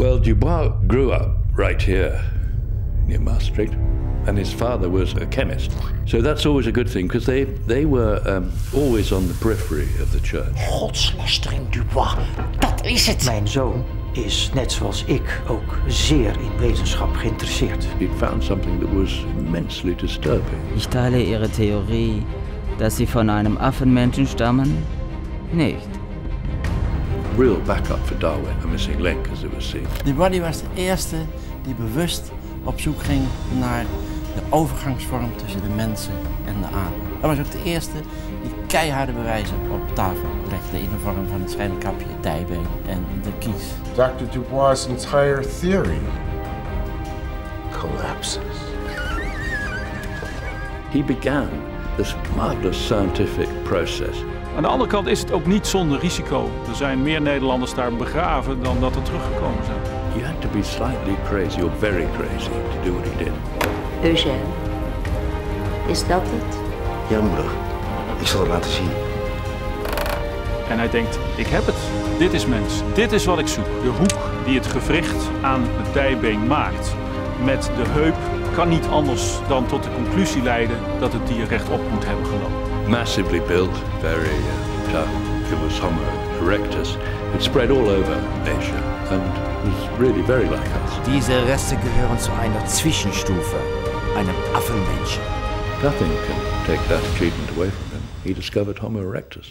Well, Dubois grew up right here near Maastricht, and his father was a chemist. So that's always a good thing, because they were always on the periphery of the church. Godslastering, Dubois, dat is het. Mijn zoon is, net zoals ik, ook zeer in wetenschap geïnteresseerd. He found something that was immensely disturbing. Ich teile Ihre Theorie, dass Sie von einem Affenmenschen stammen? Nicht. Real backup for Darwin, a missing link as it was seen. Dubois was de eerste die bewust op zoek ging naar de overgangsvorm tussen de mensen en de aarde. Hij was ook de eerste die keiharde bewijzen op tafel legde in de vorm van het schijnelkapje, het dijbeen en de kies. Dr. Dubois' entire theory collapses. He began this marvelous scientific process. Aan de andere kant is het ook niet zonder risico. Er zijn meer Nederlanders daar begraven dan dat er teruggekomen zijn. You had to be slightly crazy or very crazy to do what he did. Eugène, is dat het? Ja, moeder. Ik zal het laten zien. En hij denkt, ik heb het. Dit is mens. Dit is wat ik zoek. De hoek die het gewricht aan het dijbeen maakt met de heup kan niet anders dan tot de conclusie leiden dat het dier rechtop moet hebben gelopen. Massively built, very tough. It was Homo erectus. It spread all over Asia and was really very like us. Diese Reste gehören zu einer Zwischenstufe, einem Affenmenschen. Nothing can take that achievement away from him. He discovered Homo erectus.